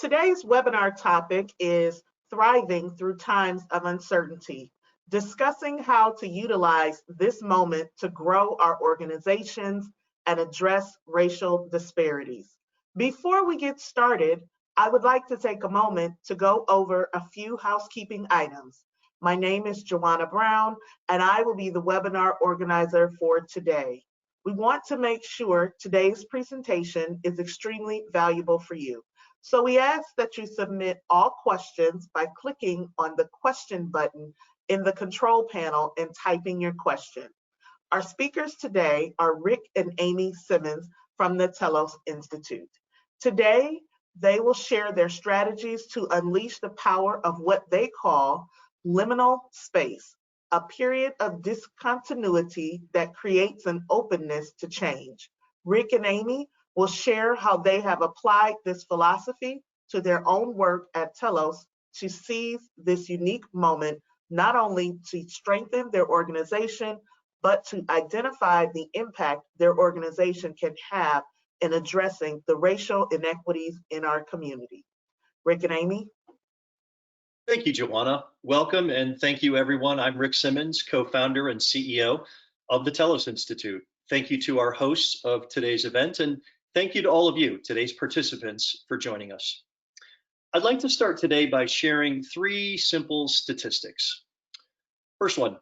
Today's webinar topic is Thriving Through Times of Uncertainty, discussing how to utilize this moment to grow our organizations and address racial disparities. Before we get started, I would like to take a moment to go over a few housekeeping items. My name is Joanna Brown, and I will be the webinar organizer for today. We want to make sure today's presentation is extremely valuable for you. So we ask that you submit all questions by clicking on the question button in the control panel and typing your question. Our speakers today are Rick and Amy Simmons from the Telos Institute. Today, they will share their strategies to unleash the power of what they call liminal space, a period of discontinuity that creates an openness to change. Rick and Amy will share how they have applied this philosophy to their own work at Telos to seize this unique moment, not only to strengthen their organization, but to identify the impact their organization can have in addressing the racial inequities in our community. Rick and Amy. Thank you, Joanna. Welcome and thank you, everyone. I'm Rick Simmons, co-founder and CEO of the Telos Institute. Thank you to our hosts of today's event, and thank you to all of you, today's participants, for joining us. I'd like to start today by sharing three simple statistics. First one,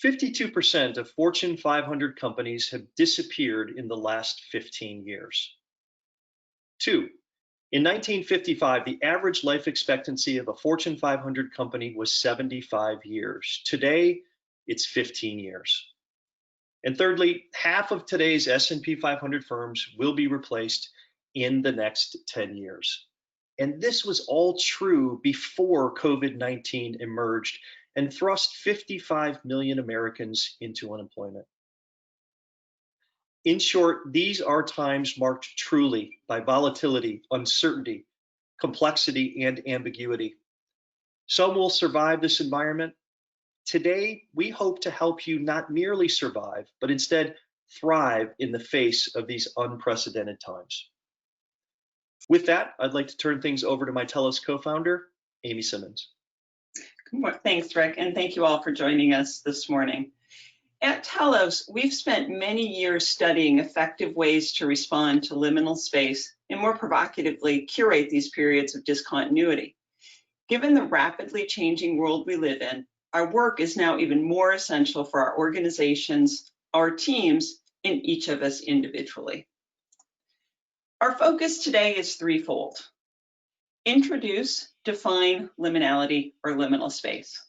52% of Fortune 500 companies have disappeared in the last 15 years. Two, in 1955, the average life expectancy of a Fortune 500 company was 75 years. Today, it's 15 years. And thirdly, half of today's S&P 500 firms will be replaced in the next 10 years. And this was all true before COVID-19 emerged and thrust 55 million Americans into unemployment. In short, these are times marked truly by volatility, uncertainty, complexity, and ambiguity. Some will survive this environment. Today, we hope to help you not merely survive, but instead thrive in the face of these unprecedented times. With that, I'd like to turn things over to my Telos co-founder, Amy Simmons. Thanks, Rick, and thank you all for joining us this morning. At Telos, we've spent many years studying effective ways to respond to liminal space and, more provocatively, curate these periods of discontinuity. Given the rapidly changing world we live in, our work is now even more essential for our organizations, our teams, and each of us individually. Our focus today is threefold. Introduce, define liminality or liminal space.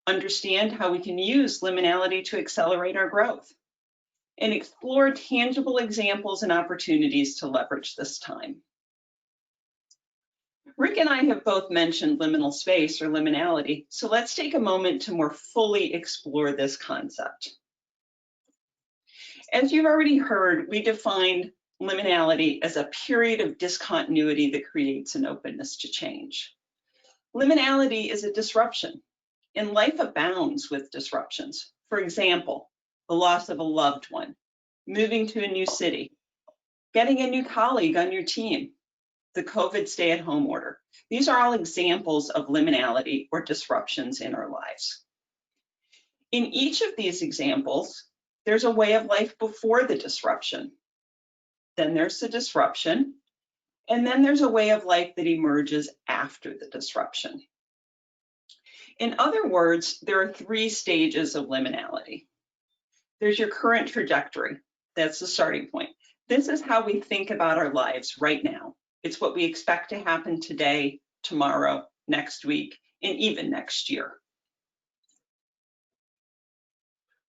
Understand how we can use liminality to accelerate our growth. And explore tangible examples and opportunities to leverage this time. Rick and I have both mentioned liminal space or liminality, so let's take a moment to more fully explore this concept. As you've already heard, we defined liminality as a period of discontinuity that creates an openness to change. Liminality is a disruption, and life abounds with disruptions. For example, the loss of a loved one, moving to a new city, getting a new colleague on your team, the COVID stay-at-home order. These are all examples of liminality or disruptions in our lives. In each of these examples, there's a way of life before the disruption. Then there's the disruption, and then there's a way of life that emerges after the disruption. In other words, there are three stages of liminality. There's your current trajectory. That's the starting point. This is how we think about our lives right now. It's what we expect to happen today, tomorrow, next week, and even next year.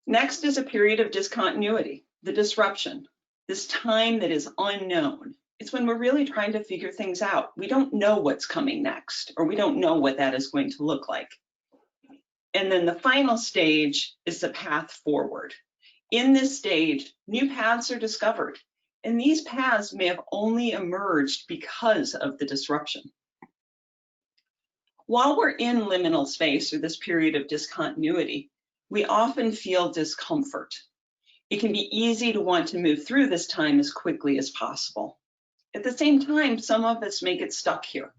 Next is a period of discontinuity, the disruption, this time that is unknown. It's when we're really trying to figure things out. We don't know what's coming next, or we don't know what that is going to look like. And then the final stage is the path forward. In this stage, new paths are discovered, and these paths may have only emerged because of the disruption. While we're in liminal space, or this period of discontinuity, we often feel discomfort. It can be easy to want to move through this time as quickly as possible. At the same time, some of us may get stuck here.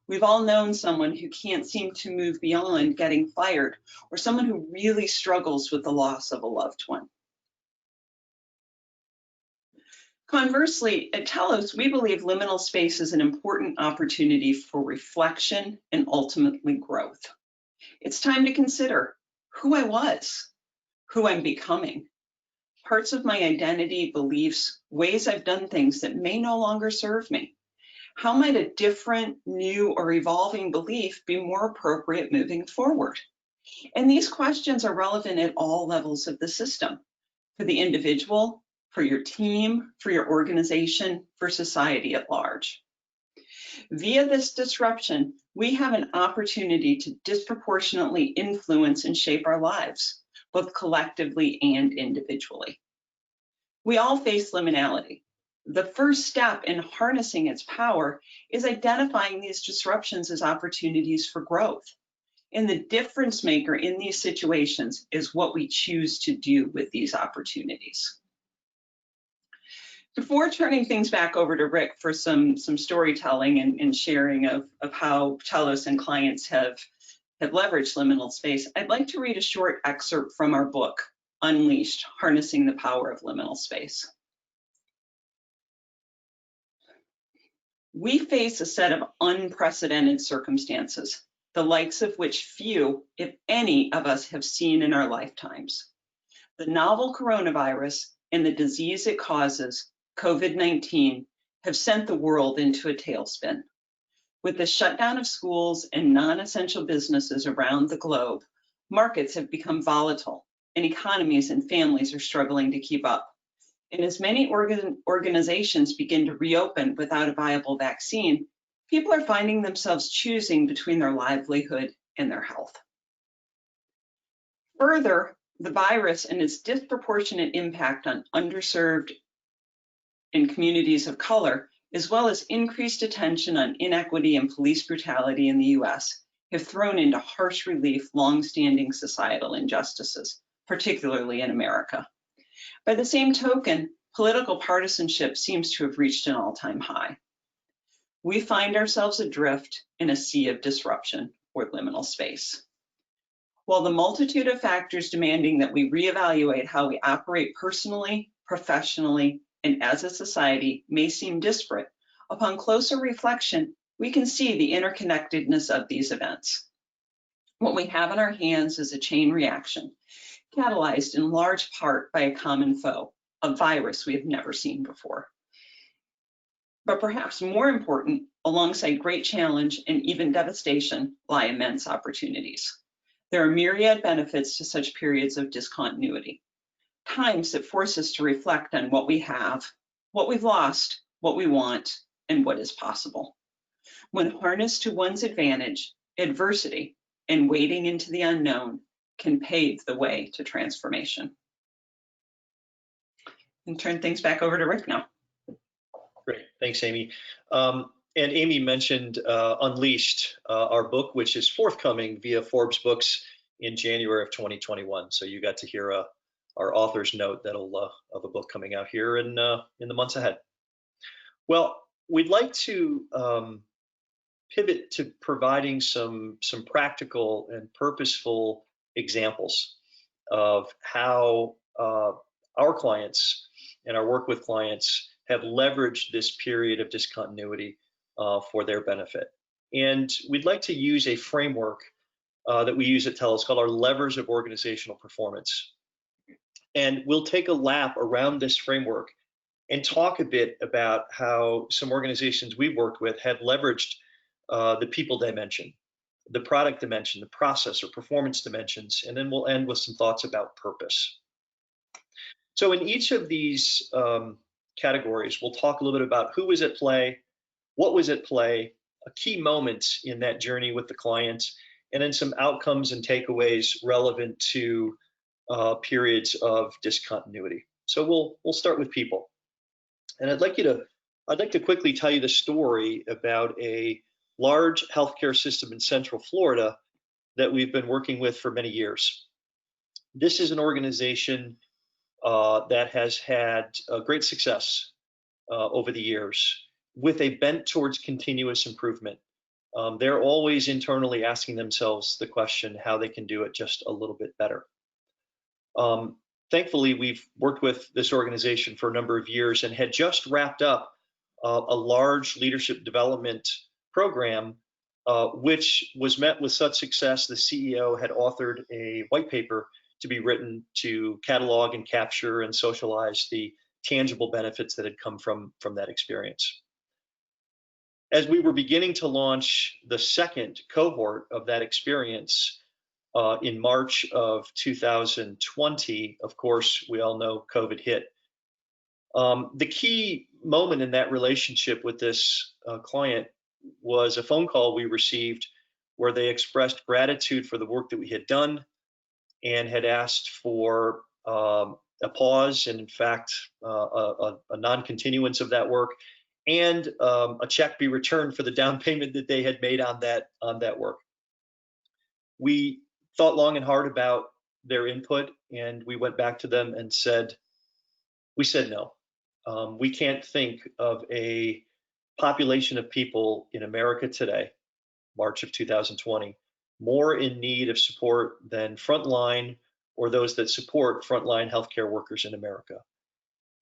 We've all known someone who can't seem to move beyond getting fired, or someone who really struggles with the loss of a loved one. Conversely, at Telos, we believe liminal space is an important opportunity for reflection and ultimately growth. It's time to consider who I was, who I'm becoming, parts of my identity, beliefs, ways I've done things that may no longer serve me. How might a different, new, or evolving belief be more appropriate moving forward? And these questions are relevant at all levels of the system, for the individual, for your team, for your organization, for society at large. Via this disruption, we have an opportunity to disproportionately influence and shape our lives, both collectively and individually. We all face liminality. The first step in harnessing its power is identifying these disruptions as opportunities for growth. And the difference maker in these situations is what we choose to do with these opportunities. Before turning things back over to Rick for some storytelling and sharing of how Telos and clients have leveraged liminal space, I'd like to read a short excerpt from our book, Unleashed: Harnessing the Power of Liminal Space. We face a set of unprecedented circumstances, the likes of which few, if any, of us have seen in our lifetimes. The novel coronavirus and the disease it causes, COVID-19, have sent the world into a tailspin. With the shutdown of schools and non-essential businesses around the globe, markets have become volatile, and economies and families are struggling to keep up. And as many organizations begin to reopen without a viable vaccine, people are finding themselves choosing between their livelihood and their health. Further, the virus and its disproportionate impact on underserved and communities of color, as well as increased attention on inequity and police brutality in the US, have thrown into harsh relief long-standing societal injustices, particularly in America. By the same token, political partisanship seems to have reached an all-time high. We find ourselves adrift in a sea of disruption, or liminal space. While the multitude of factors demanding that we reevaluate how we operate personally, professionally, and as a society may seem disparate, upon closer reflection, we can see the interconnectedness of these events. What we have in our hands is a chain reaction, catalyzed in large part by a common foe, a virus we have never seen before. But perhaps more important, alongside great challenge and even devastation, lie immense opportunities. There are myriad benefits to such periods of discontinuity, times that force us to reflect on what we have, what we've lost, what we want, and what is possible. When harnessed to one's advantage, adversity and wading into the unknown can pave the way to transformation. And turn things back over to Rick now. Great, thanks, Amy. And Amy mentioned Unleashed, our book, which is forthcoming via Forbes Books in January of 2021. So you got to hear our author's note of a book coming out here in the months ahead. Well, we'd like to pivot to providing some practical and purposeful examples of how our clients and our work with clients have leveraged this period of discontinuity for their benefit. And we'd like to use a framework that we use at Telos called our levers of organizational performance. And we'll take a lap around this framework and talk a bit about how some organizations we've worked with have leveraged the people dimension, the product dimension, the process or performance dimensions, and then we'll end with some thoughts about purpose. So in each of these categories, we'll talk a little bit about who was at play, what was at play, a key moment in that journey with the client, and then some outcomes and takeaways relevant to periods of discontinuity. So we'll start with people. And I'd like to quickly tell you the story about a large healthcare system in Central Florida that we've been working with for many years. This is an organization that has had great success over the years. with a bent towards continuous improvement. They're always internally asking themselves the question how they can do it just a little bit better. Thankfully, we've worked with this organization for a number of years and had just wrapped up a large leadership development program, which was met with such success, the CEO had authored a white paper to be written to catalog and capture and socialize the tangible benefits that had come from that experience. As we were beginning to launch the second cohort of that experience in March of 2020, of course, we all know COVID hit. The key moment in that relationship with this client was a phone call we received where they expressed gratitude for the work that we had done and had asked for a pause and, in fact, a non-continuance of that work, and a check be returned for the down payment that they had made on that work. We thought long and hard about their input, and we went back to them and said no. We can't think of a population of people in America today, March of 2020, more in need of support than frontline or those that support frontline healthcare workers in America.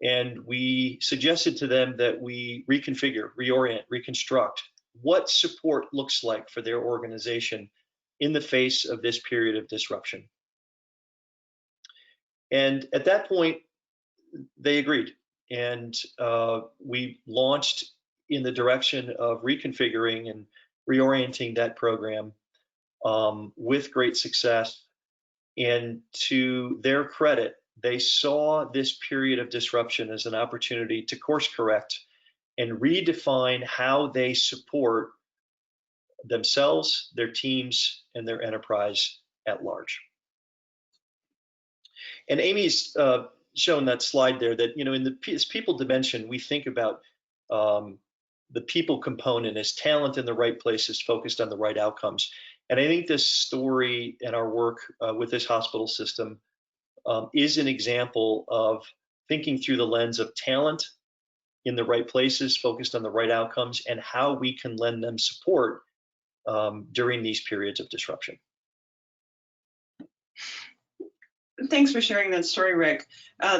And we suggested to them that we reconfigure, reorient, reconstruct what support looks like for their organization in the face of this period of disruption. And at that point, they agreed. And we launched in the direction of reconfiguring and reorienting that program with great success. And to their credit, they saw this period of disruption as an opportunity to course correct and redefine how they support themselves, their teams, and their enterprise at large. And Amy's shown that slide there that, in the people dimension, we think about the people component as talent in the right places, focused on the right outcomes. And I think this story and our work with this hospital system is an example of thinking through the lens of talent in the right places, focused on the right outcomes, and how we can lend them support during these periods of disruption. Thanks for sharing that story, Rick.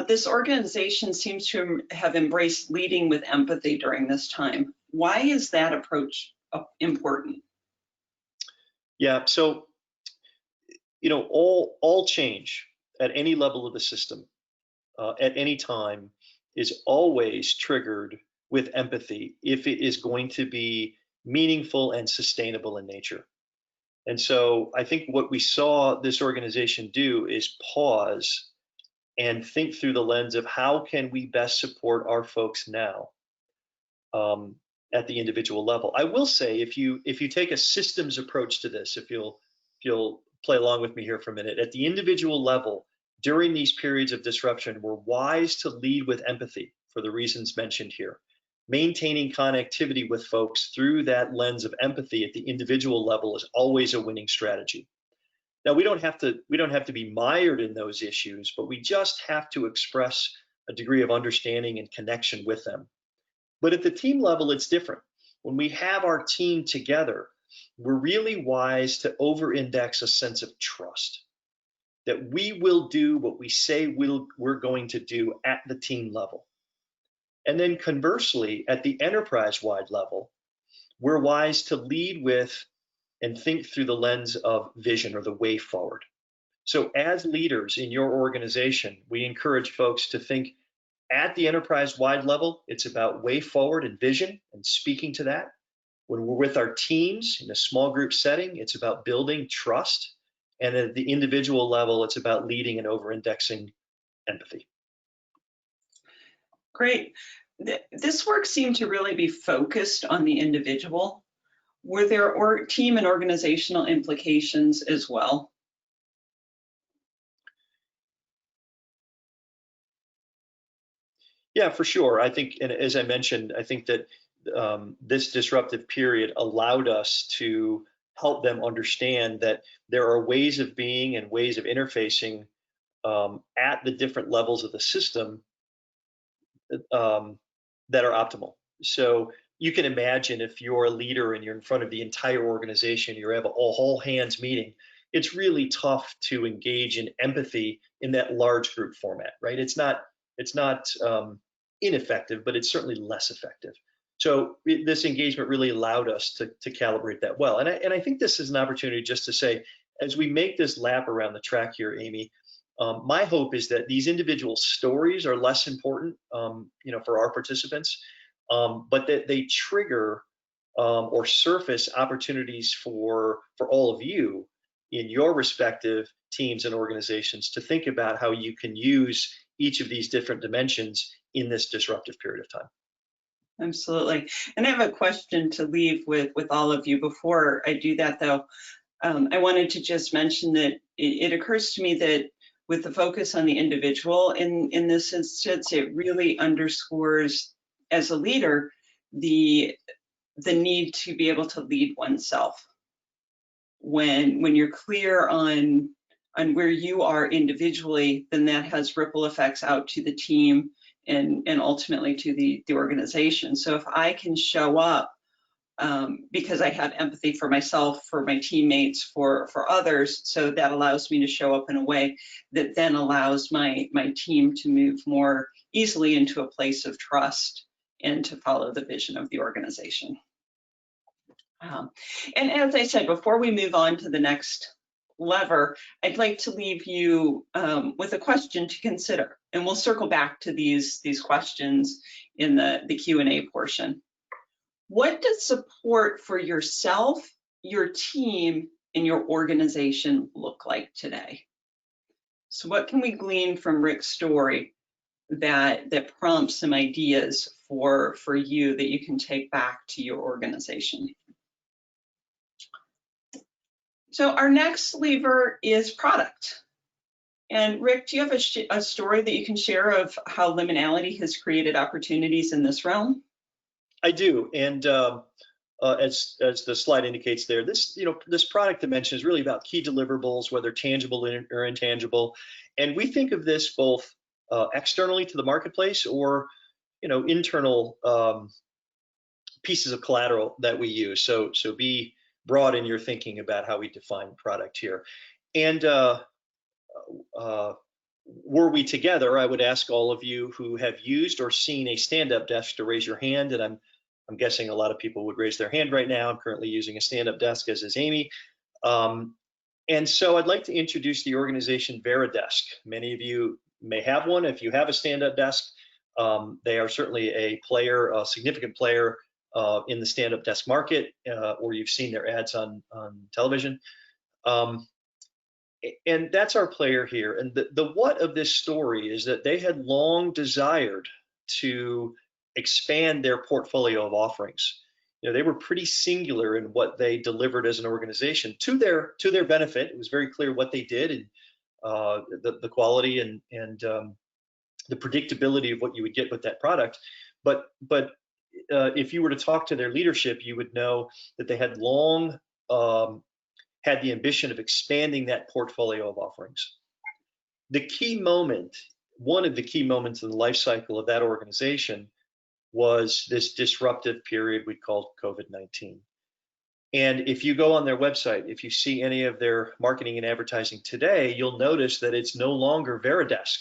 This organization seems to have embraced leading with empathy during this time. Why is that approach important? Yeah, so, all change at any level of the system, at any time, is always triggered with empathy if it is going to be meaningful and sustainable in nature. And so I think what we saw this organization do is pause and think through the lens of how can we best support our folks now at the individual level. I will say, if you take a systems approach to this, if you'll play along with me here for a minute, at the individual level, during these periods of disruption, we're wise to lead with empathy for the reasons mentioned here. Maintaining connectivity with folks through that lens of empathy at the individual level is always a winning strategy. Now, we don't have to be mired in those issues, but we just have to express a degree of understanding and connection with them. But at the team level, it's different. When we have our team together, we're really wise to over-index a sense of trust, that we will do what we say we're going to do at the team level. And then conversely, at the enterprise-wide level, we're wise to lead with and think through the lens of vision, or the way forward. So as leaders in your organization, we encourage folks to think at the enterprise-wide level. It's about way forward and vision and speaking to that. When we're with our teams in a small group setting, it's about building trust. And at the individual level, it's about leading and over-indexing empathy. Great. This work seemed to really be focused on the individual. Were there team and organizational implications as well? Yeah, for sure. I think, and as I mentioned, I think that this disruptive period allowed us to help them understand that there are ways of being and ways of interfacing at the different levels of the system that are optimal. So you can imagine if you're a leader and you're in front of the entire organization, you have a whole hands meeting, it's really tough to engage in empathy in that large group format, right? It's not ineffective, but it's certainly less effective. So this engagement really allowed us to calibrate that well. And I think this is an opportunity just to say, as we make this lap around the track here, Amy, my hope is that these individual stories are less important, for our participants, but that they trigger or surface opportunities for all of you in your respective teams and organizations to think about how you can use each of these different dimensions in this disruptive period of time. Absolutely. And I have a question to leave with all of you. Before I do that, though, I wanted to just mention that it occurs to me that with the focus on the individual in this instance, it really underscores, as a leader, the need to be able to lead oneself. When you're clear on where you are individually, then that has ripple effects out to the team and ultimately to the organization. So if I can show up because I have empathy for myself, for my teammates, for others, so that allows me to show up in a way that then allows my team to move more easily into a place of trust and to follow the vision of the organization. And as I said, before we move on to the next lever, I'd like to leave you with a question to consider, and we'll circle back to these questions in the Q&A portion. What does support for yourself, your team, and your organization look like today? So what can we glean from Rick's story that prompts some ideas for you that you can take back to your organization? So our next lever is product. And Rick, do you have a story that you can share of how liminality has created opportunities in this realm? I do, and as the slide indicates there, this product dimension is really about key deliverables, whether tangible or intangible, and we think of this both externally to the marketplace or internal pieces of collateral that we use. So be broad in your thinking about how we define product here. And were we together, I would ask all of you who have used or seen a stand-up desk to raise your hand, and I'm guessing a lot of people would raise their hand right now. I'm currently using a stand-up desk, as is Amy. And so I'd like to introduce the organization Veridesk. Many of you may have one. If you have a stand-up desk, they are certainly a significant player in the stand-up desk market, or you've seen their ads on television. And that's our player here. And the what of this story is that they had long desired to expand their portfolio of offerings. They were pretty singular in what they delivered as an organization to their benefit. It was very clear what they did, and the quality and the predictability of what you would get with that product. But if you were to talk to their leadership, you would know that they had long had the ambition of expanding that portfolio of offerings. The key moment, one of the key moments in the life cycle of that organization, was this disruptive period we called COVID-19. And if you go on their website, if you see any of their marketing and advertising today, you'll notice that it's no longer Veridesk.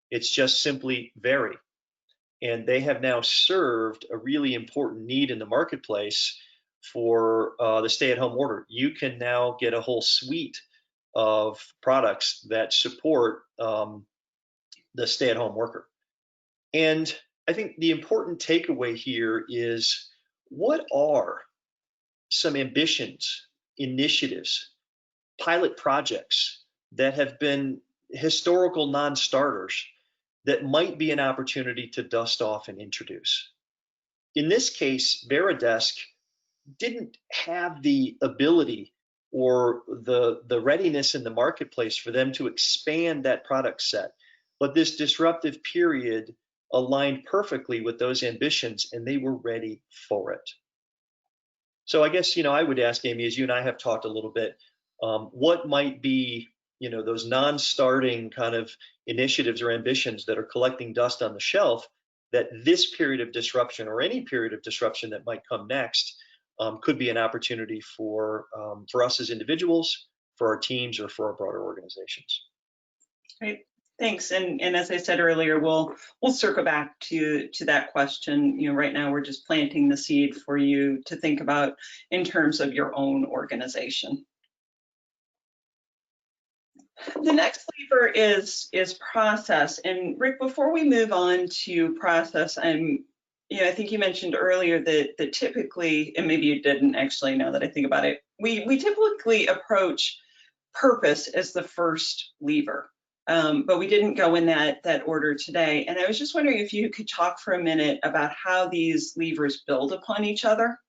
It's just simply Veri. And they have now served a really important need in the marketplace for the stay-at-home order. You can now get a whole suite of products that support the stay-at-home worker. And I think the important takeaway here is, what are some ambitions, initiatives, pilot projects that have been historical non-starters that might be an opportunity to dust off and introduce? In this case, Veridesk didn't have the ability or the readiness in the marketplace for them to expand that product set. But this disruptive period aligned perfectly with those ambitions, and they were ready for it. So I guess, I would ask, Amy, as you and I have talked a little bit, what might be, those non-starting kind of initiatives or ambitions that are collecting dust on the shelf that this period of disruption or any period of disruption that might come next could be an opportunity for us as individuals, for our teams, or for our broader organizations. Great, thanks. And as I said earlier, we'll circle back to that question. You know, right now we're just planting the seed for you to think about in terms of your own organization. The next lever is process. And Rick, before we move on to process, I think you mentioned earlier that typically, and maybe you didn't actually, now that I think about it, we typically approach purpose as the first lever, but we didn't go in that order today. And I was just wondering if you could talk for a minute about how these levers build upon each other.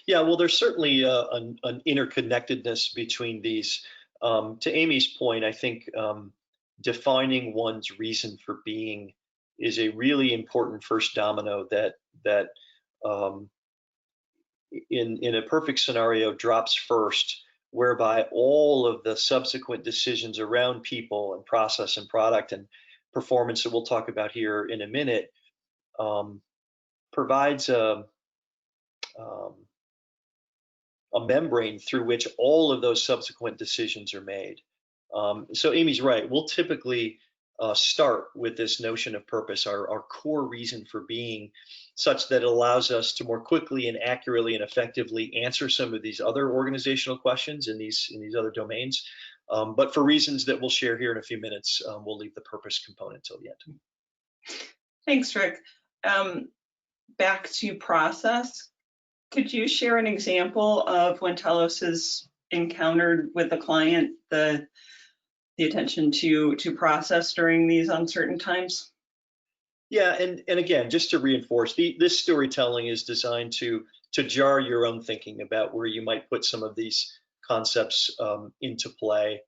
Yeah, well, there's certainly an interconnectedness between these. To Amy's point, I think defining one's reason for being is a really important first domino that in a perfect scenario drops first, whereby all of the subsequent decisions around people and process and product and performance that we'll talk about here in a minute provides a membrane through which all of those subsequent decisions are made. So Amy's right. We'll typically start with this notion of purpose, our core reason for being, such that it allows us to more quickly and accurately and effectively answer some of these other organizational questions in these other domains. But for reasons that we'll share here in a few minutes, we'll leave the purpose component till the end. Thanks, Rick. Back to process. Could you share an example of when Telos has encountered with a client the attention to process during these uncertain times? Yeah, and again, just to reinforce, this storytelling is designed to jar your own thinking about where you might put some of these concepts into play.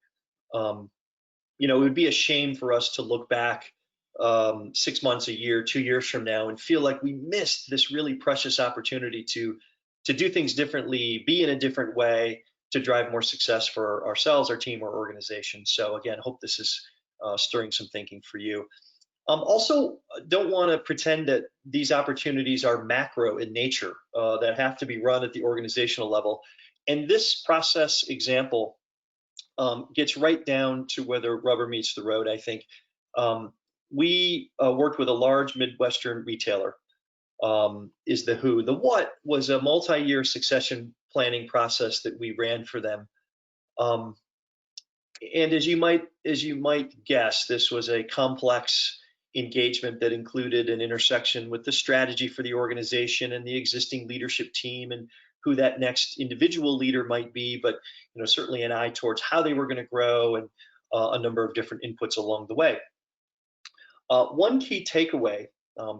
It would be a shame for us to look back 6 months, a year, 2 years from now and feel like we missed this really precious opportunity to do things differently, be in a different way, to drive more success for ourselves, our team, our organization. So again, hope this is stirring some thinking for you. Also, don't want to pretend that these opportunities are macro in nature, that have to be run at the organizational level. And this process example gets right down to where the rubber meets the road, I think. We worked with a large Midwestern retailer, is the who. The what was a multi-year succession planning process that we ran for them. And as you might guess, this was a complex engagement that included an intersection with the strategy for the organization and the existing leadership team and who that next individual leader might be, but certainly an eye towards how they were going to grow and a number of different inputs along the way. One key takeaway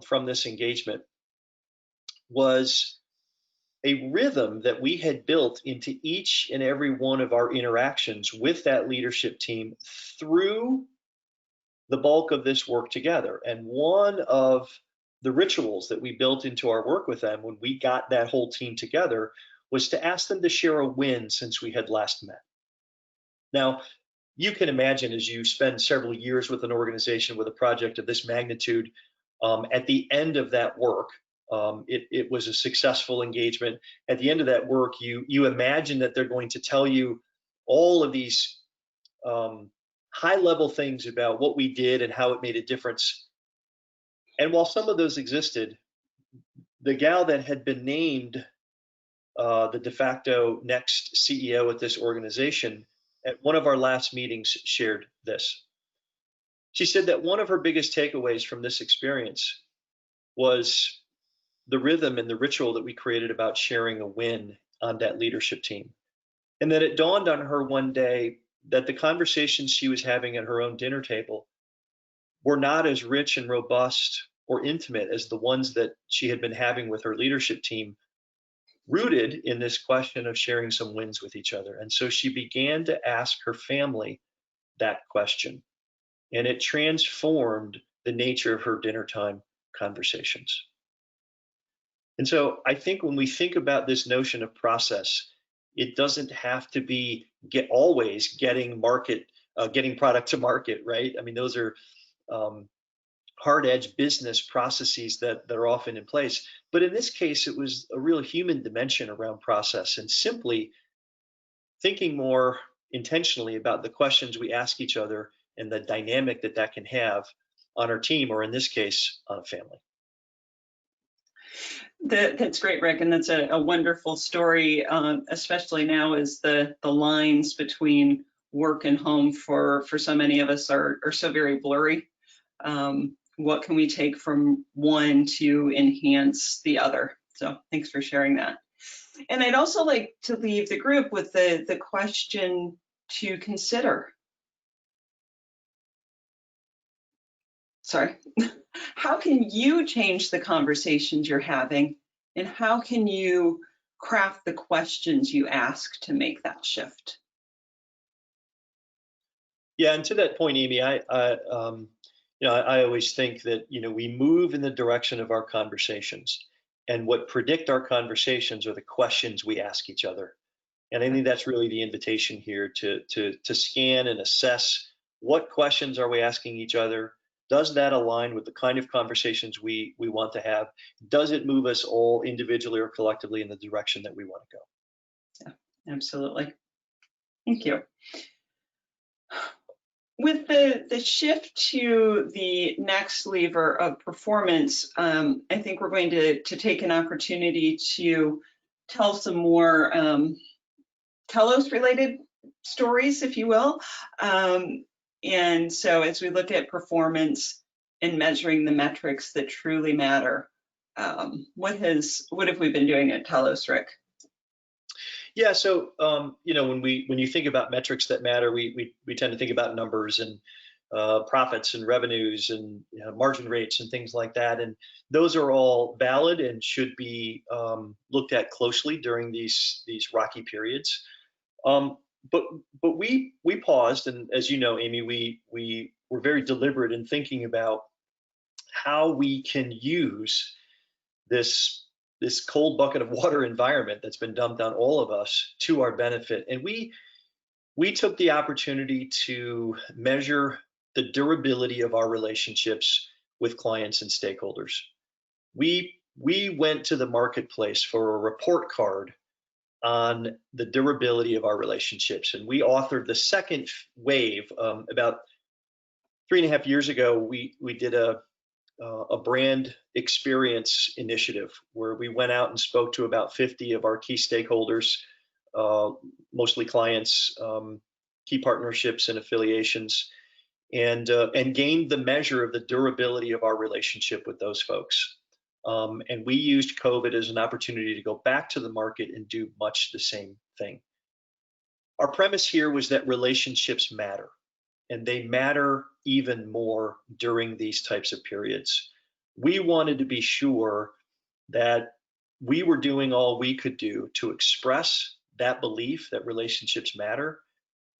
from this engagement was a rhythm that we had built into each and every one of our interactions with that leadership team through the bulk of this work together. And one of the rituals that we built into our work with them when we got that whole team together was to ask them to share a win since we had last met. Now, you can imagine, as you spend several years with an organization with a project of this magnitude, at the end of that work, it was a successful engagement. At the end of that work, you imagine that they're going to tell you all of these high-level things about what we did and how it made a difference. And while some of those existed, the gal that had been named the de facto next CEO at this organization, at one of our last meetings, shared this. She said that one of her biggest takeaways from this experience was the rhythm and the ritual that we created about sharing a win on that leadership team. And that it dawned on her one day that the conversations she was having at her own dinner table were not as rich and robust or intimate as the ones that she had been having with her leadership team, rooted in this question of sharing some wins with each other. And so she began to ask her family that question, and it transformed the nature of her dinner time conversations. And so I think when we think about this notion of process, it doesn't have to be always getting product to market, right? I mean, those are hard-edge business processes that are often in place. But in this case, it was a real human dimension around process and simply thinking more intentionally about the questions we ask each other and the dynamic that that can have on our team, or in this case, on a family. That's great, Rick, and that's a wonderful story, especially now as the lines between work and home for so many of us are so very blurry. What can we take from one to enhance the other? So thanks for sharing that. And I'd also like to leave the group with the question to consider. Sorry. How can you change the conversations you're having, and how can you craft the questions you ask to make that shift? Yeah, and to that point, Amy, I always think that we move in the direction of our conversations, and what predict our conversations are the questions we ask each other. And I think that's really the invitation here to scan and assess what questions are we asking each other. Does that align with the kind of conversations we want to have? Does it move us all individually or collectively in the direction that we want to go? Yeah, absolutely. Thank you. With the shift to the next lever of performance, I think we're going to take an opportunity to tell some more telos-related stories, if you will. And so as we look at performance and measuring the metrics that truly matter, what have we been doing at Telos, Rick? Yeah, so when you think about metrics that matter, we tend to think about numbers and profits and revenues and margin rates and things like that, and those are all valid and should be looked at closely during these rocky periods. But we paused, and as you know, Amy, we were very deliberate in thinking about how we can use this cold bucket of water environment that's been dumped on all of us to our benefit. And we took the opportunity to measure the durability of our relationships with clients and stakeholders. We went to the marketplace for a report card on the durability of our relationships, and we authored the second wave. About 3.5 years ago, we did a brand experience initiative where we went out and spoke to about 50 of our key stakeholders, mostly clients, key partnerships and affiliations, and gained the measure of the durability of our relationship with those folks. And we used COVID as an opportunity to go back to the market and do much the same thing. Our premise here was that relationships matter, and they matter even more during these types of periods. We wanted to be sure that we were doing all we could do to express that belief that relationships matter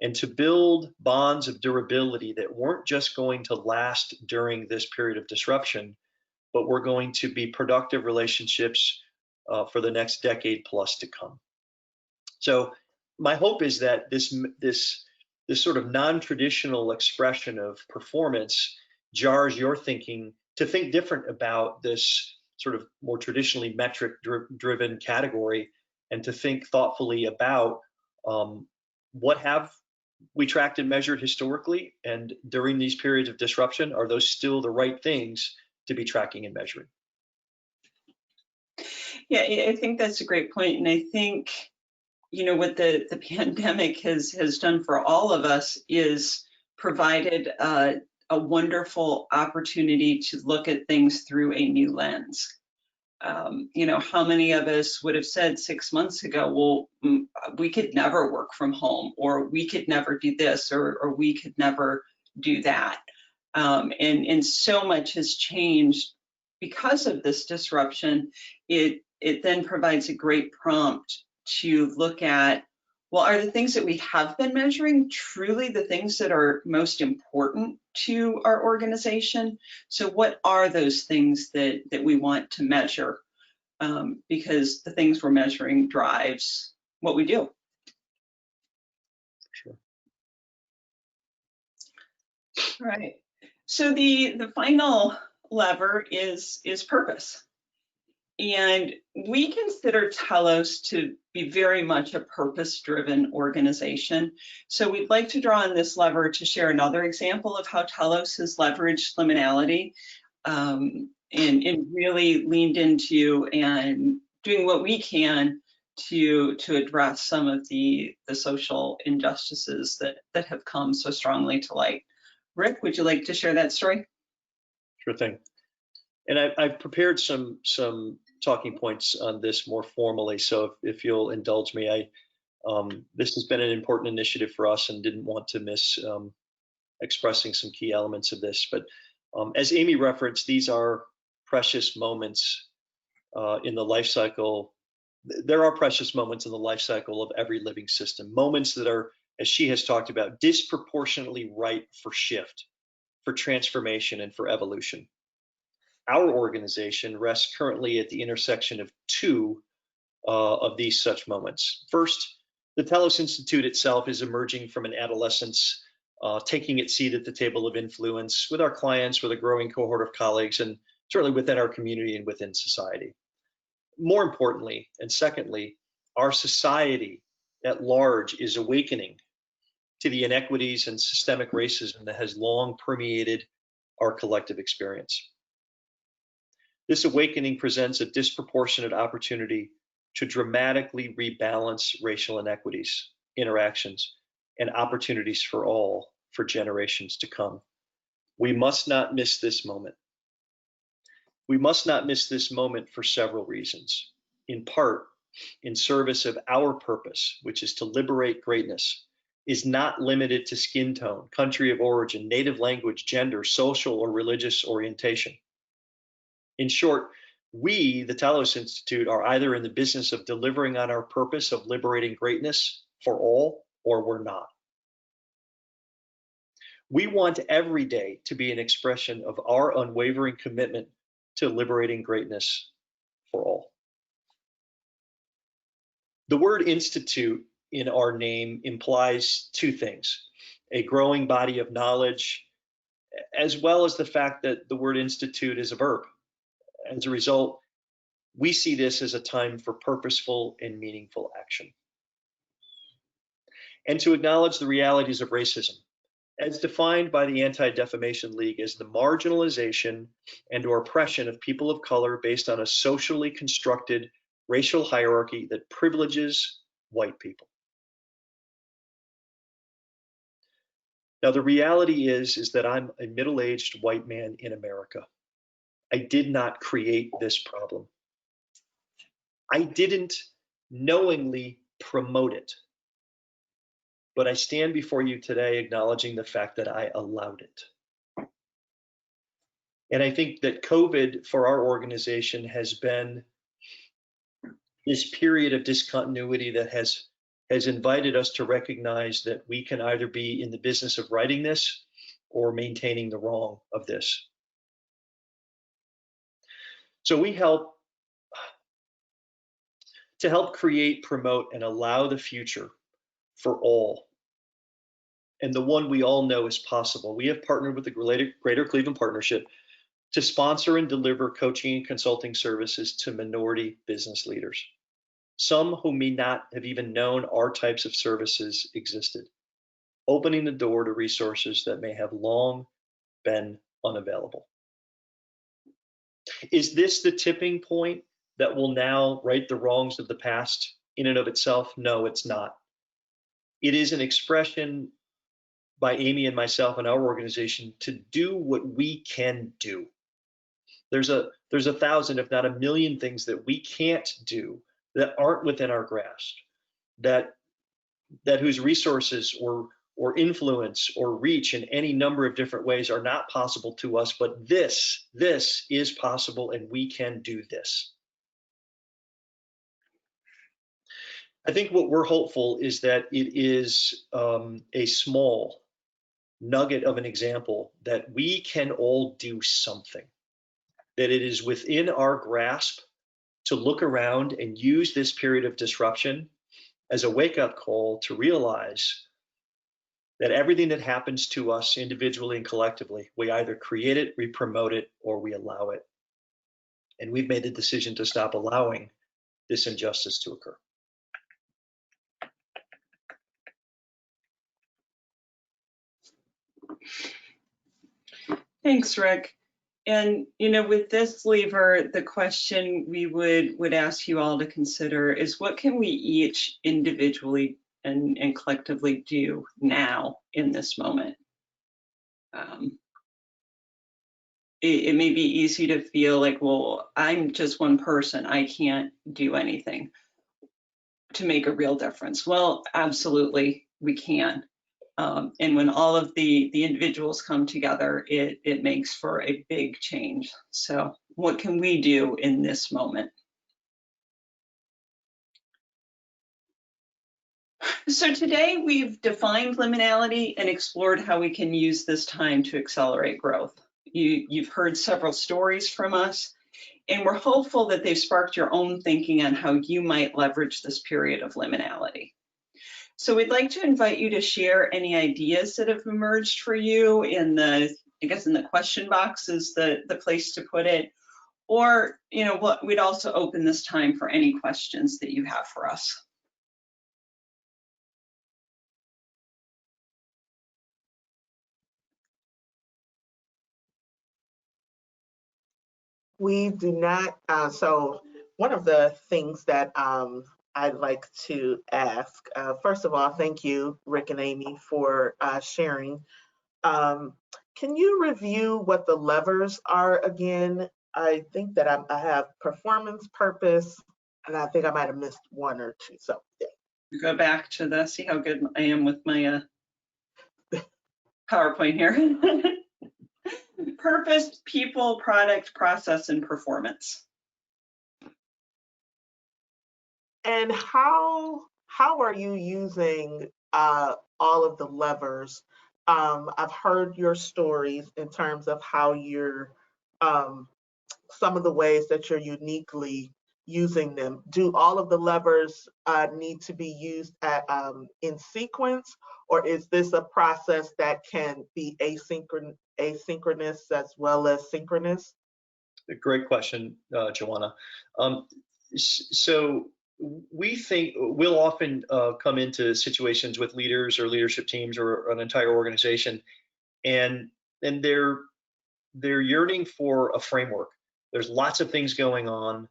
and to build bonds of durability that weren't just going to last during this period of disruption, but were going to be productive relationships for the next decade plus to come. So my hope is that this sort of non-traditional expression of performance jars your thinking to think different about this sort of more traditionally metric-driven category, and to think thoughtfully about what have we tracked and measured historically, and during these periods of disruption, are those still the right things to be tracking and measuring? Yeah, I think that's a great point, and I think what the pandemic has done for all of us is provided a wonderful opportunity to look at things through a new lens. How many of us would have said 6 months ago, well, we could never work from home, or we could never do this, or we could never do that. And so much has changed because of this disruption. It then provides a great prompt to look at, well, are the things that we have been measuring truly the things that are most important to our organization? So what are those things that we want to measure? Because the things we're measuring drives what we do. Sure. All right. So the final lever is purpose. And we consider Telos to be very much a purpose-driven organization. So we'd like to draw on this lever to share another example of how Telos has leveraged liminality and really leaned into and doing what we can to address some of the social injustices that have come so strongly to light. Rick, would you like to share that story? Sure thing. And I've prepared some talking points on this more formally. So if you'll indulge me, this has been an important initiative for us and didn't want to miss expressing some key elements of this. But as Amy referenced, these are precious moments in the life cycle. There are precious moments in the life cycle of every living system, moments that are, as she has talked about, disproportionately ripe for shift, for transformation, and for evolution. Our organization rests currently at the intersection of two of these such moments. First, the Telos Institute itself is emerging from an adolescence, taking its seat at the table of influence with our clients, with a growing cohort of colleagues, and certainly within our community and within society. More importantly, and secondly, our society at large is awakening to the inequities and systemic racism that has long permeated our collective experience. This awakening presents a disproportionate opportunity to dramatically rebalance racial inequities, interactions, and opportunities for all for generations to come. We must not miss this moment. We must not miss this moment for several reasons. In part, in service of our purpose, which is to liberate greatness, is not limited to skin tone, country of origin, native language, gender, social or religious orientation. In short, we, the Telos Institute, are either in the business of delivering on our purpose of liberating greatness for all, or we're not. We want every day to be an expression of our unwavering commitment to liberating greatness for all. The word institute in our name implies two things: a growing body of knowledge, as well as the fact that the word institute is a verb. As a result, we see this as a time for purposeful and meaningful action. And to acknowledge the realities of racism, as defined by the Anti-Defamation League as the marginalization and or oppression of people of color based on a socially constructed racial hierarchy that privileges white people. Now, the reality is that I'm a middle-aged white man in America. I did not create this problem. I didn't knowingly promote it. But I stand before you today acknowledging the fact that I allowed it. And I think that COVID for our organization has been this period of discontinuity that has invited us to recognize that we can either be in the business of righting this or maintaining the wrong of this. So we help create, promote, and allow the future for all, and the one we all know is possible. We have partnered with the Greater Cleveland Partnership to sponsor and deliver coaching and consulting services to minority business leaders, some who may not have even known our types of services existed, opening the door to resources that may have long been unavailable. Is this the tipping point that will now right the wrongs of the past in and of itself? No, it's not. It is an expression by Amy and myself and our organization to do what we can do. There's a thousand, if not a million things that we can't do that aren't within our grasp, that whose resources or influence or reach in any number of different ways are not possible to us, but this is possible and we can do this. I think what we're hopeful is that it is a small nugget of an example that we can all do something, that it is within our grasp to look around and use this period of disruption as a wake-up call to realize that everything that happens to us individually and collectively, we either create it, we promote it, or we allow it. And we've made the decision to stop allowing this injustice to occur. Thanks, Rick. And, with this lever, the question we would ask you all to consider is, what can we each individually and collectively do now in this moment? It may be easy to feel like, well, I'm just one person, I can't do anything to make a real difference. Well, absolutely, we can. And when all of the individuals come together, it makes for a big change. So what can we do in this moment? So today we've defined liminality and explored how we can use this time to accelerate growth. You've heard several stories from us, and we're hopeful that they've sparked your own thinking on how you might leverage this period of liminality. So we'd like to invite you to share any ideas that have emerged for you in the question box is the place to put it. Or, we'd also open this time for any questions that you have for us. We do not, so one of the things that I'd like to ask, first of all, thank you, Rick and Amy, for sharing. Can you review what the levers are again? I think that I have performance, purpose, and I think I might have missed one or two, so yeah. Go back to see how good I am with my PowerPoint here. Purpose, people, product, process, and performance. And how are you using all of the levers? I've heard your stories in terms of how you're, some of the ways that you're uniquely using them. Do all of the levers need to be used in sequence, or is this a process that can be asynchronous as well as synchronous? A great question, Joanna. So we think we'll often come into situations with leaders or leadership teams or an entire organization, and they're yearning for a framework. There's lots of things going on.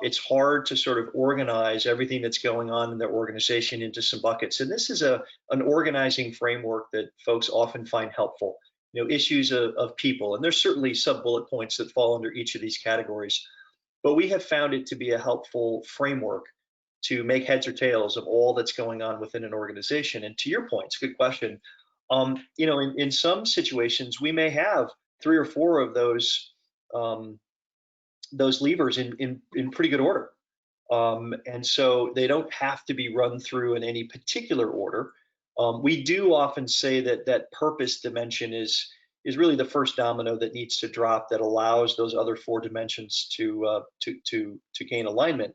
It's hard to sort of organize everything that's going on in their organization into some buckets. And this is an organizing framework that folks often find helpful. Issues of people, and there's certainly sub-bullet points that fall under each of these categories. But we have found it to be a helpful framework to make heads or tails of all that's going on within an organization. And to your point, it's a good question. In some situations, we may have 3 or 4 of those levers in pretty good order. And so they don't have to be run through in any particular order. We do often say that purpose dimension is really the first domino that needs to drop that allows those other 4 dimensions to gain alignment.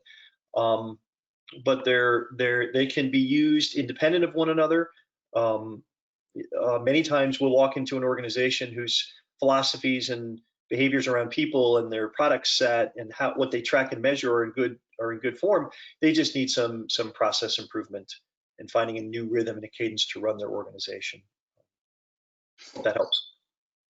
But they can be used independent of one another. Many times we'll walk into an organization whose philosophies and behaviors around people and their product set and what they track and measure are in good form. They just need some process improvement and finding a new rhythm and a cadence to run their organization. If that helps.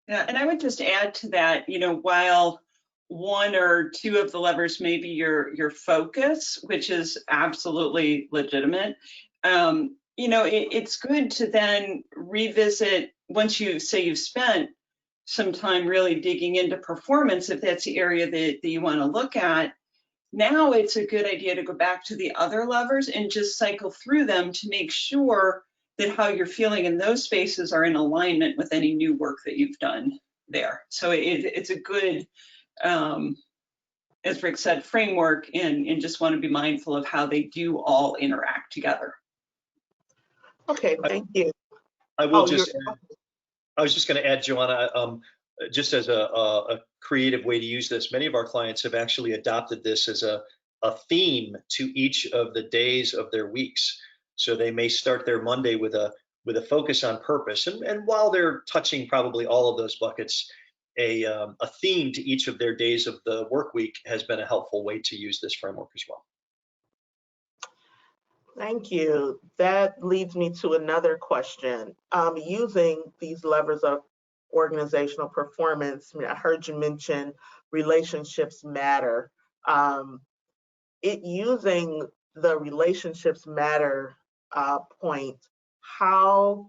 Yeah, and I would just add to that, while 1 or 2 of the levers may be your focus, which is absolutely legitimate, it's good to then revisit once you say you've spent some time really digging into performance, if that's the area that you want to look at. Now it's a good idea to go back to the other levers and just cycle through them to make sure that how you're feeling in those spaces are in alignment with any new work that you've done there. So it's a good, as Rick said, framework, and just want to be mindful of how they do all interact together. Okay, thank you. I was just going to add, Joanna, just as a creative way to use this, many of our clients have actually adopted this as a theme to each of the days of their weeks. So they may start their Monday with a with a focus on purpose. And while they're touching probably all of those buckets, a theme to each of their days of the work week has been a helpful way to use this framework as well. Thank you. That leads me to another question. Using these levers of organizational performance, I heard you mention relationships matter. Using the relationships matter point, how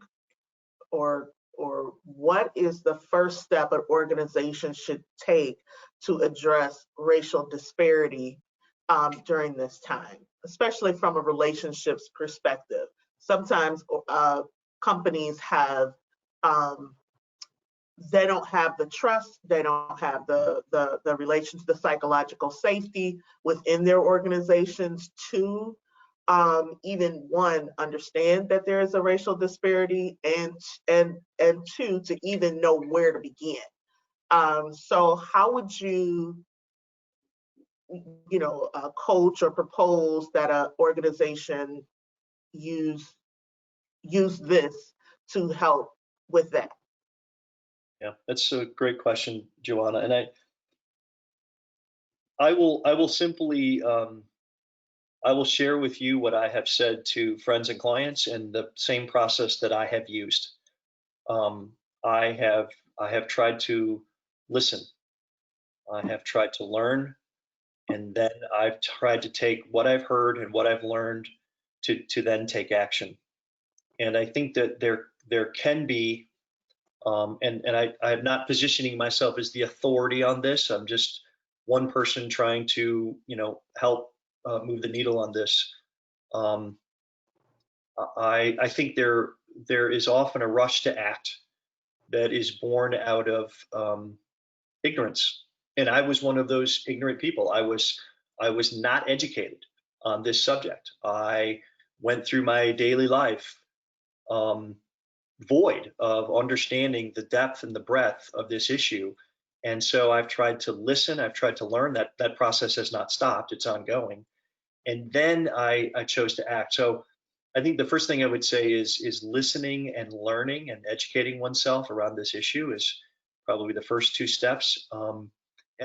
or what is the first step an organization should take to address racial disparity during this time, especially from a relationships perspective? Sometimes companies have they don't have the trust, they don't have the relations, the psychological safety within their organizations to even one, understand that there is a racial disparity, and two, to even know where to begin. So how would you coach or propose that an organization use this to help with that? Yeah, that's a great question, Joanna. And I will simply I will share with you what I have said to friends and clients, and the same process that I have used. I have tried to listen. I have tried to learn, and then I've tried to take what I've heard and what I've learned to then take action. And I think that there can be, and I'm not positioning myself as the authority on this. I'm just one person trying to help move the needle on this. I think there is often a rush to act that is born out of ignorance, and I was one of those ignorant people. I was not educated on this subject. I went through my daily life void of understanding the depth and the breadth of this issue. And so I've tried to listen, I've tried to learn. That process has not stopped, it's ongoing. And then I chose to act. So I think the first thing I would say is listening and learning and educating oneself around this issue is probably the first two steps. And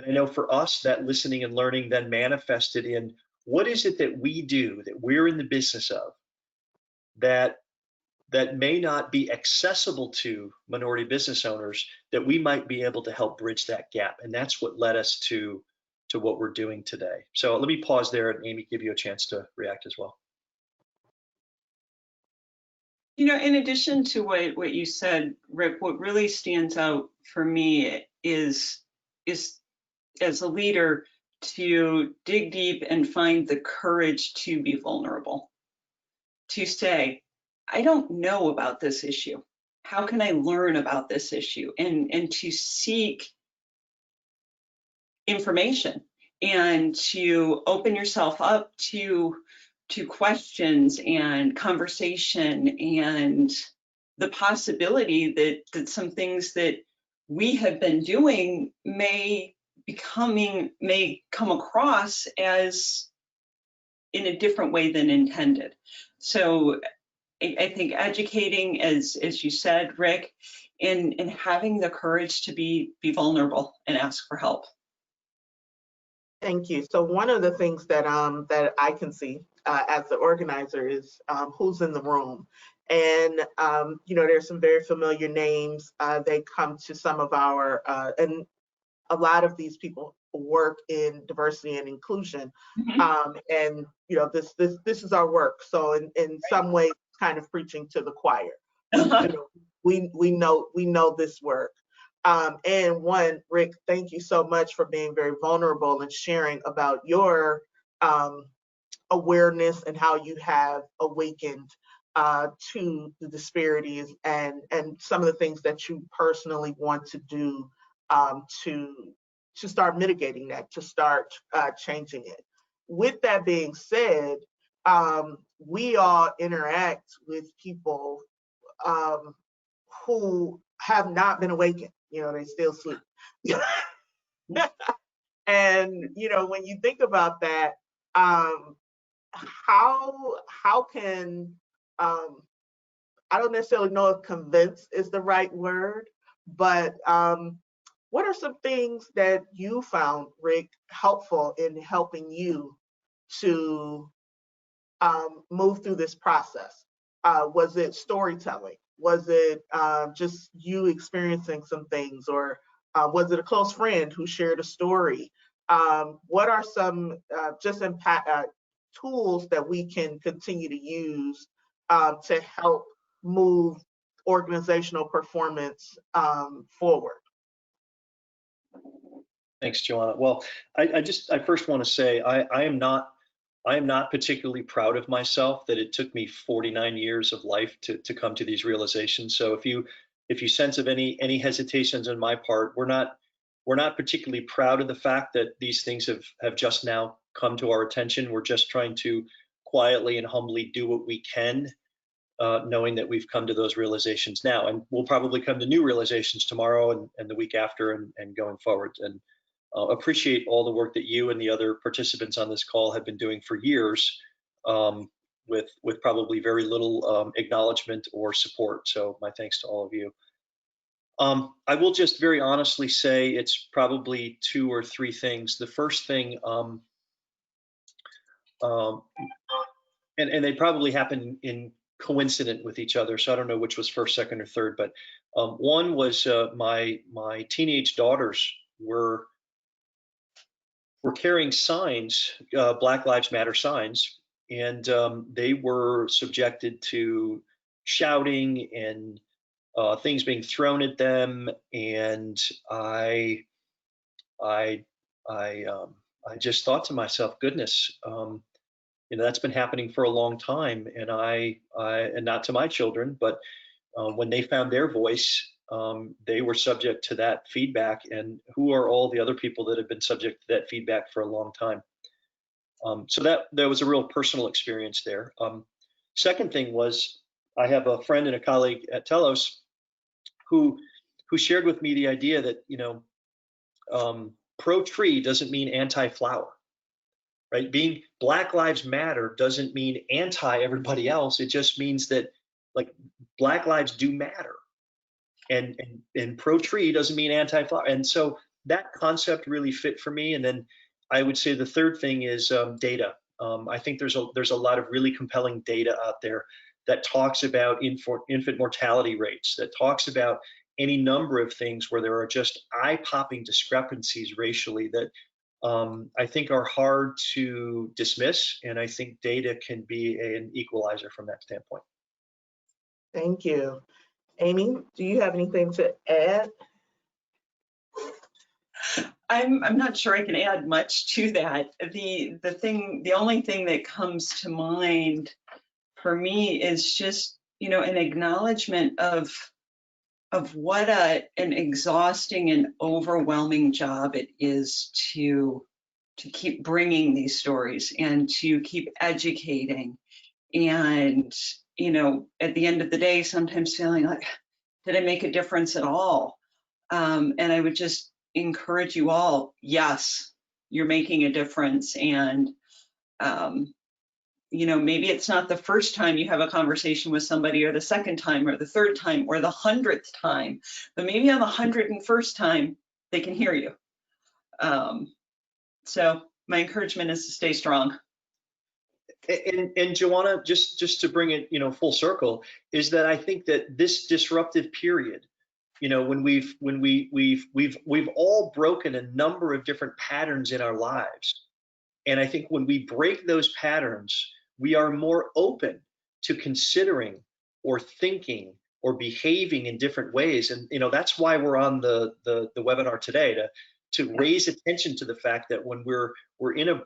I know for us, that listening and learning then manifested in what is it that we do, that we're in the business of, that may not be accessible to minority business owners, that we might be able to help bridge that gap. And that's what led us to what we're doing today. So let me pause there and Amy, give you a chance to react as well. In addition to what you said, Rick, what really stands out for me is as a leader to dig deep and find the courage to be vulnerable, to say, I don't know about this issue. How can I learn about this issue? And to seek information and to open yourself up to questions and conversation and the possibility that some things that we have been doing may come across as in a different way than intended. So I think educating, as you said, Rick, and having the courage to be vulnerable and ask for help. Thank you. So one of the things that I can see as the organizer is who's in the room. And there's some very familiar names. They come to some of our and a lot of these people work in diversity and inclusion. Mm-hmm. And this is our work. So in some ways, kind of preaching to the choir. We know this work. And one, Rick, thank you so much for being very vulnerable and sharing about your awareness and how you have awakened to the disparities and some of the things that you personally want to do to start mitigating that, to start changing it. With that being said, we all interact with people who have not been awakened. They still sleep. And when you think about that, how can I don't necessarily know if convince is the right word, but what are some things that you found, Rick, helpful in helping you to move through this process? Was it storytelling? Was it just you experiencing some things, or was it a close friend who shared a story? What are some tools that we can continue to use to help move organizational performance forward? Thanks, Joanna. Well, I first want to say I am not particularly proud of myself that it took me 49 years of life to come to these realizations. So if you sense of any hesitations on my part, we're not particularly proud of the fact that these things have just now come to our attention. We're just trying to quietly and humbly do what we can, knowing that we've come to those realizations now, and we'll probably come to new realizations tomorrow and the week after and going forward. And appreciate all the work that you and the other participants on this call have been doing for years, with probably very little acknowledgement or support. So my thanks to all of you. I will just very honestly say it's probably 2 or 3 things. The first thing, and they probably happen in coincident with each other, so I don't know which was first, second, or third. But one was my teenage daughters were carrying signs, Black Lives Matter signs, and they were subjected to shouting and things being thrown at them. And I just thought to myself, goodness, that's been happening for a long time. And and not to my children, but when they found their voice, they were subject to that feedback. And who are all the other people that have been subject to that feedback for a long time? So that was a real personal experience there. Second thing was, I have a friend and a colleague at Telos who shared with me the idea that pro-tree doesn't mean anti-flower, right? Being Black Lives Matter doesn't mean anti everybody else. It just means that, like, Black lives do matter. And pro-tree doesn't mean anti-flower. And so that concept really fit for me. And then I would say the third thing is data. I think there's a lot of really compelling data out there that talks about infant mortality rates, that talks about any number of things where there are just eye-popping discrepancies racially that I think are hard to dismiss. And I think data can be an equalizer from that standpoint. Thank you. Amy, do you have anything to add? I'm not sure I can add much to that. The only thing that comes to mind for me is just, an acknowledgement of what an exhausting and overwhelming job it is to keep bringing these stories and to keep educating. And, at the end of the day, sometimes feeling like, did I make a difference at all? And I would just encourage you all, yes, you're making a difference. And, maybe it's not the first time you have a conversation with somebody, or the second time, or the third time, or the 100th time, but maybe on the 101st time, they can hear you. So my encouragement is to stay strong. And Joanna, just to bring it, full circle, is that I think that this disruptive period, when we've all broken a number of different patterns in our lives, and I think when we break those patterns, we are more open to considering or thinking or behaving in different ways. And that's why we're on the webinar today, to raise attention to the fact that when we're in a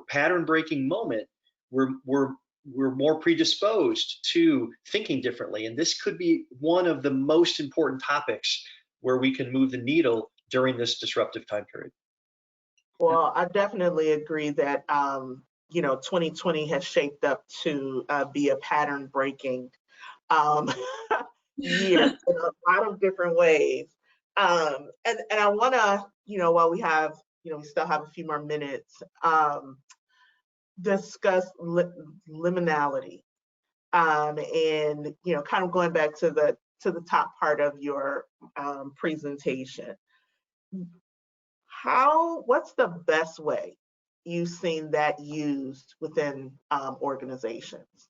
pattern breaking moment, we're more predisposed to thinking differently. And this could be one of the most important topics where we can move the needle during this disruptive time period. Well, I definitely agree that 2020 has shaped up to be a pattern breaking year in a lot of different ways. And I want to, while we have, we still have a few more minutes, discuss liminality. And kind of going back to the top part of your presentation, what's the best way you've seen that used within organizations?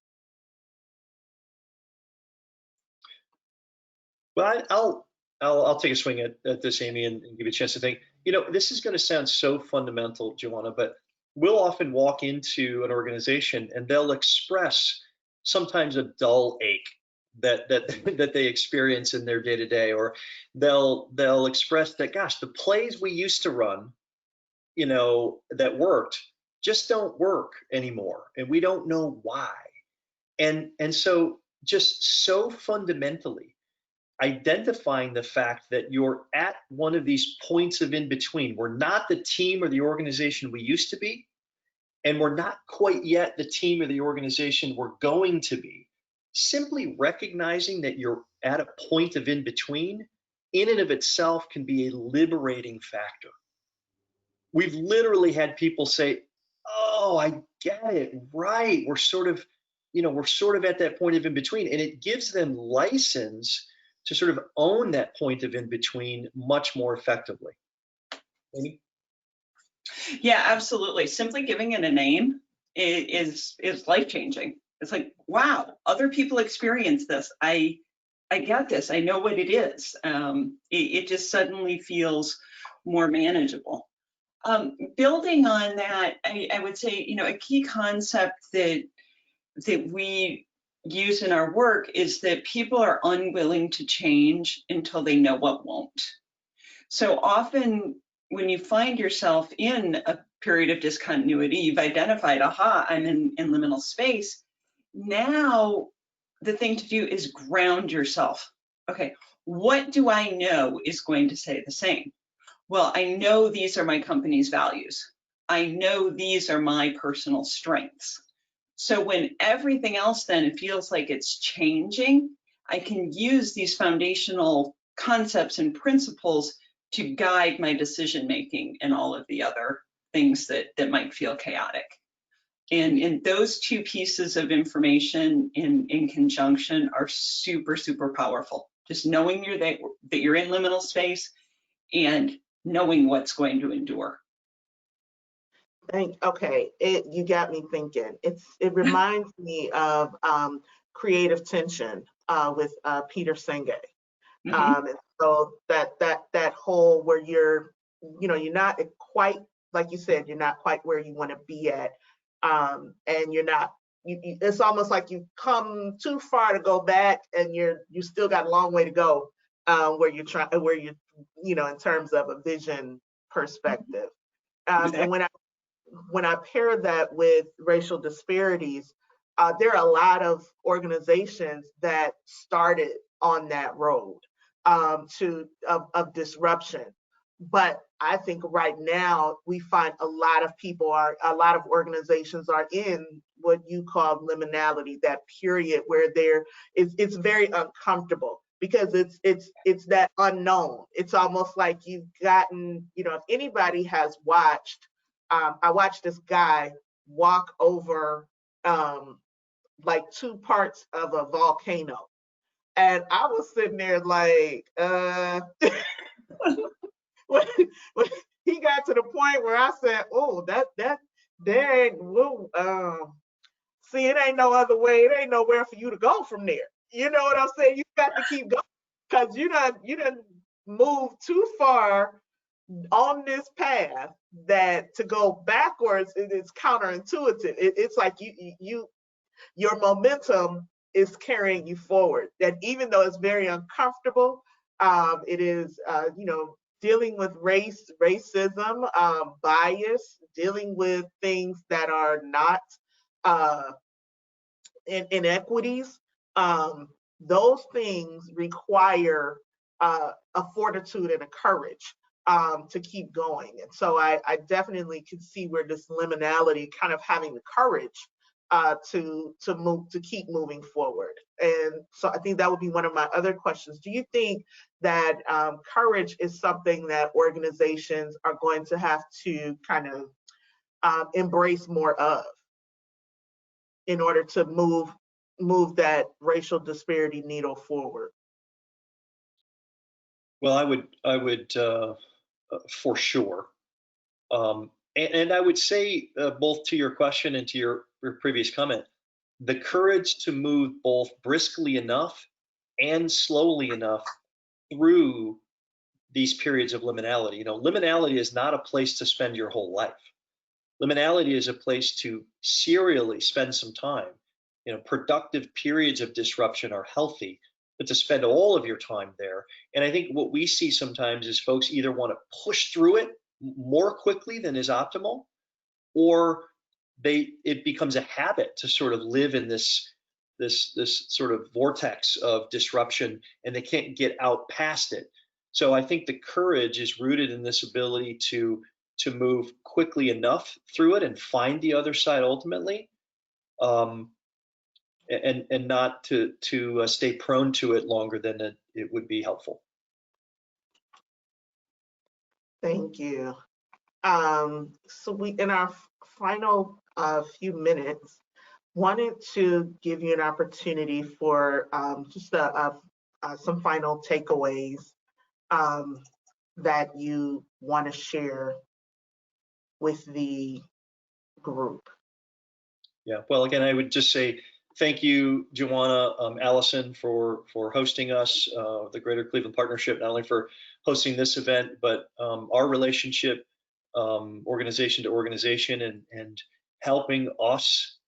Well, I'll take a swing at this, Amy, and give you a chance to think. This is going to sound so fundamental, Joanna, but we'll often walk into an organization and they'll express sometimes a dull ache that that they experience in their day to day, or they'll express that, gosh, the plays we used to run, that worked, just don't work anymore, and we don't know why. And so just so fundamentally identifying the fact that you're at one of these points of in between. We're not the team or the organization we used to be, and we're not quite yet the team or the organization we're going to be. Simply recognizing that you're at a point of in between in and of itself can be a liberating factor. We've literally had people say, oh, I get it, right. We're sort of at that point of in between, and it gives them license to sort of own that point of in between much more effectively. Amy? Yeah, absolutely. Simply giving it a name is life-changing. It's like, wow, other people experience this. I get this. I know what it is. It just suddenly feels more manageable. Building on that, I would say, a key concept that we use in our work is that people are unwilling to change until they know what won't. So often when you find yourself in a period of discontinuity, you've identified, aha, I'm in liminal space. Now the thing to do is ground yourself. Okay, what do I know is going to stay the same? Well, I know these are my company's values. I know these are my personal strengths. So when everything else then feels like it's changing, I can use these foundational concepts and principles to guide my decision making and all of the other things that might feel chaotic. And those two pieces of information in conjunction are super, super powerful. Just knowing that you're in liminal space and knowing what's going to endure. Okay, you got me thinking. It reminds me of creative tension with Peter Senge. And so that whole where you're not quite, like you said, you're not quite where you want to be at, and you're not. It's almost like you've come too far to go back, and you still got a long way to go in terms of a vision perspective. Exactly. And when I pair that with racial disparities, there are a lot of organizations that started on that road of disruption. But I think right now we find a lot of organizations are in what you call liminality, that period where it's very uncomfortable because it's that unknown. It's almost like you've gotten, if anybody has watched, I watched this guy walk over like 2 parts of a volcano. And I was sitting there like, when he got to the point where I said, oh, there ain't, see, it ain't no other way. It ain't nowhere for you to go from there. You know what I'm saying? You got to keep going because you done moved too far on this path that to go backwards is counterintuitive. It's like your momentum is carrying you forward. That even though it's very uncomfortable, it is dealing with racism, bias, dealing with things that are not inequities. Those things require a fortitude and a courage to keep going. And so I definitely can see where this liminality, kind of having the courage to keep moving forward. And so I think that would be one of my other questions. Do you think that courage is something that organizations are going to have to kind of embrace more of in order to move move that racial disparity needle forward? Well, I would for sure. And I would say both to your question and to your previous comment, the courage to move both briskly enough and slowly enough through these periods of liminality. You know, liminality is not a place to spend your whole life. Liminality is a place to serially spend some time. You know, productive periods of disruption are healthy, but to spend all of your time there. And I think what we see sometimes is folks either want to push through it more quickly than is optimal, or it becomes a habit to sort of live in this sort of vortex of disruption, and they can't get out past it. So I think the courage is rooted in this ability to move quickly enough through it and find the other side ultimately, and not to stay prone to it longer than it would be helpful. Thank you. So we, in our final few minutes, wanted to give you an opportunity for just some final takeaways that you want to share with the group. Yeah, well, again, I would just say thank you, Joanna, Allison, for hosting us, the Greater Cleveland Partnership, not only for hosting this event, but our relationship, organization to organization, and helping us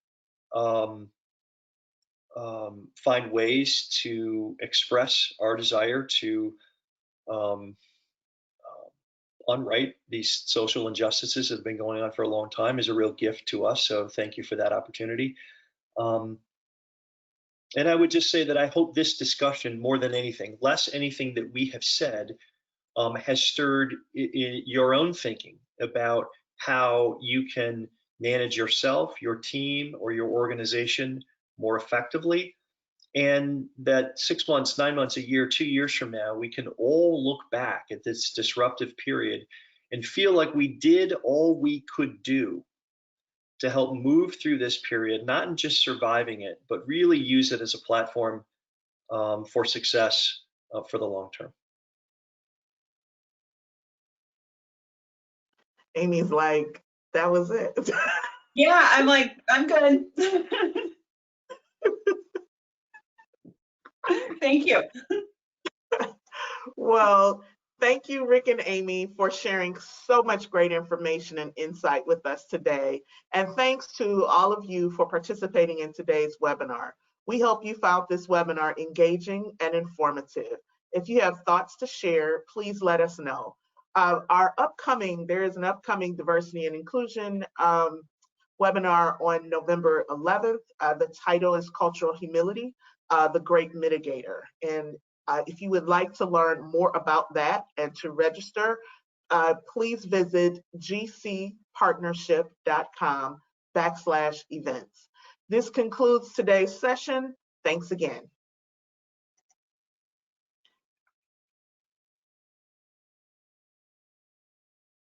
find ways to express our desire to unright these social injustices that have been going on for a long time is a real gift to us. So thank you for that opportunity. And I would just say that I hope this discussion, more than anything, less anything that we have said, has stirred your own thinking about how you can manage yourself, your team, or your organization more effectively. And that 6 months, 9 months, a year, 2 years from now, we can all look back at this disruptive period and feel like we did all we could do to help move through this period, not in just surviving it, but really use it as a platform for success for the long term. Amy's like, that was it. Yeah, I'm like, I'm good. Thank you. Well, thank you, Rick and Amy, for sharing so much great information and insight with us today. And thanks to all of you for participating in today's webinar. We hope you found this webinar engaging and informative. If you have thoughts to share, please let us know. There is an upcoming diversity and inclusion webinar on November 11th. The title is Cultural Humility, the Great Mitigator. And if you would like to learn more about that and to register, please visit gcpartnership.com/events. This concludes today's session. Thanks again.